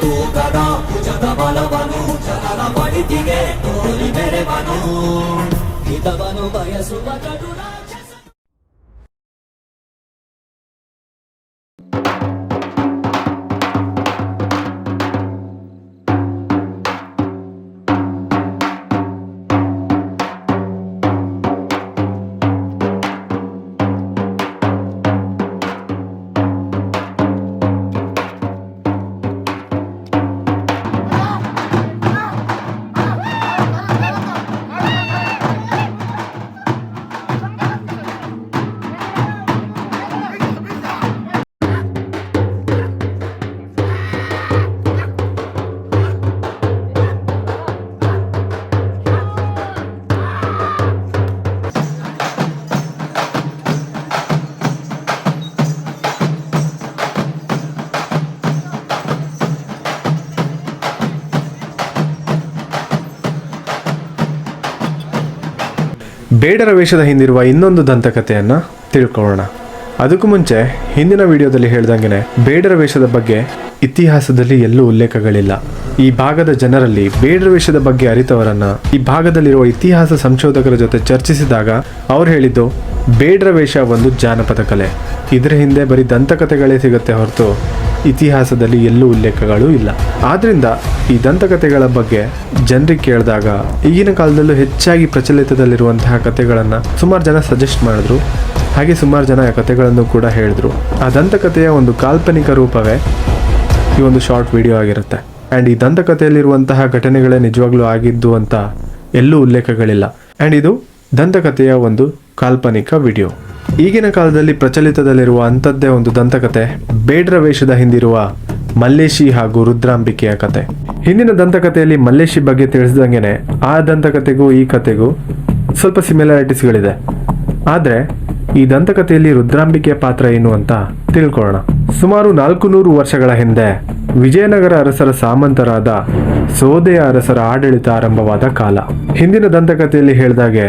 ತೂಕದ ಭುಜದ ಬಲವನು ಜನರ ಬಡಿತಿಗೆ ತೋರಿ ಬೆರೆವನು ಹಿತವನು ಬಯಸುವ ಕಡು ರಾಕ್ಷಸ. ಬೇಡರ ವೇಷದ ಹಿಂದಿರುವ ಇನ್ನೊಂದು ದಂತಕಥೆಯನ್ನು ತಿಳ್ಕೊಳ್ಳೋಣ. ಅದಕ್ಕೂ ಮುಂಚೆ ಹಿಂದಿನ ವಿಡಿಯೋದಲ್ಲಿ ಹೇಳ್ದಂಗೆ ಬೇಡರ ವೇಷದ ಬಗ್ಗೆ ಇತಿಹಾಸದಲ್ಲಿ ಎಲ್ಲೂ ಉಲ್ಲೇಖಗಳಿಲ್ಲ. ಈ ಭಾಗದ ಜನರಲ್ಲಿ ಬೇಡರ ವೇಷದ ಬಗ್ಗೆ ಅರಿತವರನ್ನ ಈ ಭಾಗದಲ್ಲಿರುವ ಇತಿಹಾಸ ಸಂಶೋಧಕರ ಜೊತೆ ಚರ್ಚಿಸಿದಾಗ ಅವ್ರು ಹೇಳಿದ್ದು ಬೇಡರ ವೇಷ ಒಂದು ಜಾನಪದ ಕಲೆ, ಇದರ ಹಿಂದೆ ಬರೀ ದಂತಕಥೆಗಳೇ ಸಿಗುತ್ತೆ ಹೊರತು ಇತಿಹಾಸದಲ್ಲಿ ಎಲ್ಲೂ ಉಲ್ಲೇಖಗಳು ಇಲ್ಲ. ಆದ್ರಿಂದ ಈ ದಂತಕಥೆಗಳ ಬಗ್ಗೆ ಜನರಿಗೆ ಕೇಳಿದಾಗ ಈಗಿನ ಕಾಲದಲ್ಲೂ ಹೆಚ್ಚಾಗಿ ಪ್ರಚಲಿತದಲ್ಲಿರುವಂತಹ ಕಥೆಗಳನ್ನು ಸುಮಾರು ಜನ ಸಜೆಸ್ಟ್ ಮಾಡಿದ್ರು, ಹಾಗೆ ಸುಮಾರು ಜನ ಆ ಕಥೆಗಳನ್ನು ಕೂಡ ಹೇಳಿದ್ರು. ಆ ದಂತಕಥೆಯ ಒಂದು ಕಾಲ್ಪನಿಕ ರೂಪವೇ ಈ ಒಂದು ಶಾರ್ಟ್ ವಿಡಿಯೋ ಆಗಿರುತ್ತೆ. ಆ್ಯಂಡ್ ಈ ದಂತಕಥೆಯಲ್ಲಿರುವಂತಹ ಘಟನೆಗಳೇ ನಿಜವಾಗ್ಲೂ ಆಗಿದ್ದು ಅಂತ ಎಲ್ಲೂ ಉಲ್ಲೇಖಗಳಿಲ್ಲ. ಆ್ಯಂಡ್ ಇದು ದಂತಕಥೆಯ ಒಂದು ಕಾಲ್ಪನಿಕ ವಿಡಿಯೋ. ಈಗಿನ ಕಾಲದಲ್ಲಿ ಪ್ರಚಲಿತದಲ್ಲಿರುವ ಅಂಥದ್ದೇ ಒಂದು ದಂತಕಥೆ ಬೇಡರ ವೇಷದ ಹಿಂದಿರುವ ಮಲ್ಲೇಶಿ ಹಾಗೂ ರುದ್ರಾಂಬಿಕೆಯ ಕತೆ. ಹಿಂದಿನ ದಂತಕಥೆಯಲ್ಲಿ ಮಲ್ಲೇಶಿ ಬಗ್ಗೆ ತಿಳಿಸಿದಂಗೆನೆ ಆ ದಂತಕಥೆಗೂ ಈ ಕಥೆಗೂ ಸ್ವಲ್ಪ ಸಿಮಿಲಾರಿಟೀಸ್ಗಳಿದೆ. ಆದರೆ ಈ ದಂತಕಥೆಯಲ್ಲಿ ರುದ್ರಾಂಬಿಕೆಯ ಪಾತ್ರ ಏನು ಅಂತ ತಿಳ್ಕೊಳ್ಳೋಣ. ಸುಮಾರು 400 ವರ್ಷಗಳ ಹಿಂದೆ ವಿಜಯನಗರ ಅರಸರ ಸಾಮಂತರಾದ ಸೋದೆಯ ಅರಸರ ಆಡಳಿತ ಆರಂಭವಾದ ಕಾಲ. ಹಿಂದಿನ ದಂತಕಥೆಯಲ್ಲಿ ಹೇಳಿದಾಗೆ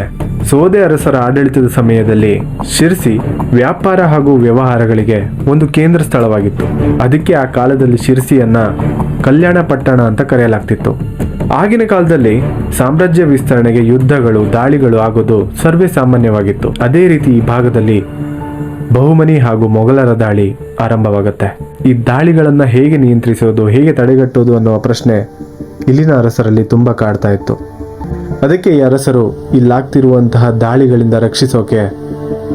ಸೋದೆ ಅರಸರ ಆಡಳಿತದ ಸಮಯದಲ್ಲಿ ಶಿರ್ಸಿ ವ್ಯಾಪಾರ ಹಾಗೂ ವ್ಯವಹಾರಗಳಿಗೆ ಒಂದು ಕೇಂದ್ರ ಸ್ಥಳವಾಗಿತ್ತು. ಅದಕ್ಕೆ ಆ ಕಾಲದಲ್ಲಿ ಶಿರ್ಸಿಯನ್ನ ಕಲ್ಯಾಣ ಪಟ್ಟಣ ಅಂತ ಕರೆಯಲಾಗ್ತಿತ್ತು. ಆಗಿನ ಕಾಲದಲ್ಲಿ ಸಾಮ್ರಾಜ್ಯ ವಿಸ್ತರಣೆಗೆ ಯುದ್ಧಗಳು, ದಾಳಿಗಳು ಆಗೋದು ಸರ್ವೇ ಸಾಮಾನ್ಯವಾಗಿತ್ತು. ಅದೇ ರೀತಿ ಈ ಭಾಗದಲ್ಲಿ ಬಹುಮನಿ ಹಾಗೂ ಮೊಘಲರ ದಾಳಿ ಆರಂಭವಾಗುತ್ತೆ. ಈ ದಾಳಿಗಳನ್ನು ಹೇಗೆ ನಿಯಂತ್ರಿಸೋದು, ಹೇಗೆ ತಡೆಗಟ್ಟೋದು ಅನ್ನುವ ಪ್ರಶ್ನೆ ಇಲ್ಲಿನ ಅರಸರಲ್ಲಿ ತುಂಬ ಕಾಡ್ತಾ ಇತ್ತು. ಅದಕ್ಕೆ ಈ ಅರಸರು ಇಲ್ಲಾಗ್ತಿರುವಂತಹ ದಾಳಿಗಳಿಂದ ರಕ್ಷಿಸೋಕೆ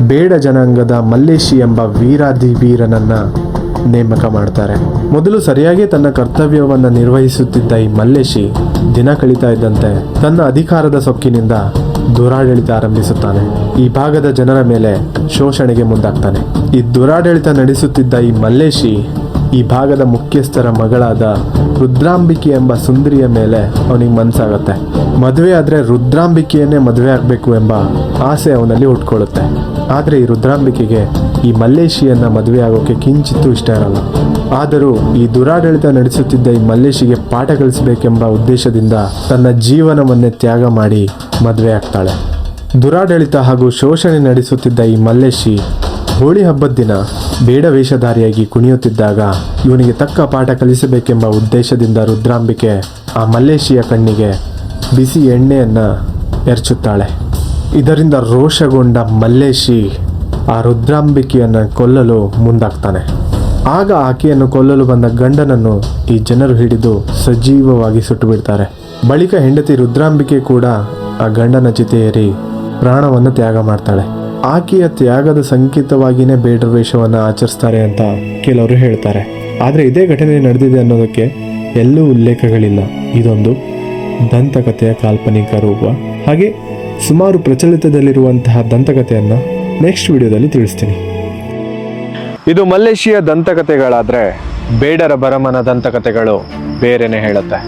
ಬೇಡ ಜನಾಂಗದ ಮಲ್ಲೇಶಿ ಎಂಬ ವೀರಾಧಿ ವೀರನನ್ನ ನೇಮಕ ಮಾಡ್ತಾರೆ. ಮೊದಲು ಸರಿಯಾಗಿ ತನ್ನ ಕರ್ತವ್ಯವನ್ನು ನಿರ್ವಹಿಸುತ್ತಿದ್ದ ಈ ಮಲ್ಲೇಶಿ ದಿನ ಕಳೀತಾ ಇದ್ದಂತೆ ತನ್ನ ಅಧಿಕಾರದ ಸೊಕ್ಕಿನಿಂದ ದುರಾಡಳಿತ ಆರಂಭಿಸುತ್ತಾನೆ. ಈ ಭಾಗದ ಜನರ ಮೇಲೆ ಶೋಷಣೆಗೆ ಮುಂದಾಗ್ತಾನೆ. ಈ ದುರಾಡಳಿತ ನಡೆಸುತ್ತಿದ್ದ ಈ ಮಲ್ಲೇಶಿ ಈ ಭಾಗದ ಮುಖ್ಯಸ್ಥರ ಮಗಳಾದ ರುದ್ರಾಂಬಿಕೆ ಎಂಬ ಸುಂದರಿಯ ಮೇಲೆ ಅವನಿಗೆ ಮನಸ್ಸಾಗತ್ತೆ. ಮದುವೆ ಆದರೆ ರುದ್ರಾಂಬಿಕೆಯನ್ನೇ ಮದುವೆ ಆಗಬೇಕು ಎಂಬ ಆಸೆ ಅವನಲ್ಲಿ ಹುಟ್ಕೊಳ್ಳುತ್ತೆ. ಆದರೆ ಈ ರುದ್ರಾಂಬಿಕೆಗೆ ಈ ಮಲ್ಲೇಶಿಯನ್ನ ಮದುವೆ ಆಗೋಕೆ ಕಿಂಚಿತ್ತೂ ಇಷ್ಟ ಇರಲ್ಲ. ಆದರೂ ಈ ದುರಾಡಳಿತ ನಡೆಸುತ್ತಿದ್ದ ಈ ಮಲ್ಲೇಶಿಗೆ ಪಾಠ ಕಲಿಸಬೇಕೆಂಬ ಉದ್ದೇಶದಿಂದ ತನ್ನ ಜೀವನವನ್ನೇ ತ್ಯಾಗ ಮಾಡಿ ಮದುವೆ ಆಗ್ತಾಳೆ. ದುರಾಡಳಿತ ಹಾಗೂ ಶೋಷಣೆ ನಡೆಸುತ್ತಿದ್ದ ಈ ಮಲ್ಲೇಶಿ ಹೋಳಿ ಹಬ್ಬದ ದಿನ ಬೇಡ ವೇಷಧಾರಿಯಾಗಿ ಕುಣಿಯುತ್ತಿದ್ದಾಗ ಇವನಿಗೆ ತಕ್ಕ ಪಾಠ ಕಲಿಸಬೇಕೆಂಬ ಉದ್ದೇಶದಿಂದ ರುದ್ರಾಂಬಿಕೆ ಆ ಮಲ್ಲೇಶಿಯ ಕಣ್ಣಿಗೆ ಬಿಸಿ ಎಣ್ಣೆಯನ್ನು ಎರಚುತ್ತಾಳೆ. ಇದರಿಂದ ರೋಷಗೊಂಡ ಮಲ್ಲೇಶಿ ಆ ರುದ್ರಾಂಬಿಕೆಯನ್ನು ಕೊಲ್ಲಲು ಮುಂದಾಗ್ತಾನೆ. ಆಗ ಆಕೆಯನ್ನು ಕೊಲ್ಲಲು ಬಂದ ಗಂಡನನ್ನು ಈ ಜನರು ಹಿಡಿದು ಸಜೀವವಾಗಿ ಸುಟ್ಟು ಬಿಡ್ತಾರೆ. ಬಳಿಕ ಹೆಂಡತಿ ರುದ್ರಾಂಬಿಕೆ ಕೂಡ ಆ ಗಂಡನ ಚಿತೆಯೇರಿ ಪ್ರಾಣವನ್ನು ತ್ಯಾಗ ಮಾಡ್ತಾಳೆ. ಆಕೆಯ ತ್ಯಾಗದ ಸಂಕೇತವಾಗಿಯೇ ಬೇಡರ ವೇಷವನ್ನು ಆಚರಿಸ್ತಾರೆ ಅಂತ ಕೆಲವರು ಹೇಳ್ತಾರೆ. ಆದರೆ ಇದೇ ಘಟನೆ ನಡೆದಿದೆ ಅನ್ನೋದಕ್ಕೆ ಎಲ್ಲೂ ಉಲ್ಲೇಖಗಳಿಲ್ಲ. ಇದೊಂದು ದಂತಕಥೆಯ ಕಾಲ್ಪನಿಕ ರೂಪ. ಹಾಗೆ ಸುಮಾರು ಪ್ರಚಲಿತದಲ್ಲಿರುವಂತಹ ದಂತಕಥೆಯನ್ನು ನೆಕ್ಸ್ಟ್ ವಿಡಿಯೋದಲ್ಲಿ ತಿಳಿಸ್ತೀನಿ. ಇದು ಮಲ್ಲೇಶಿಯ ದಂತಕಥೆಗಳಾದರೆ ಬೇಡರ ಬರಮನ ದಂತಕಥೆಗಳು ಬೇರೆನೇ ಹೇಳುತ್ತೆ.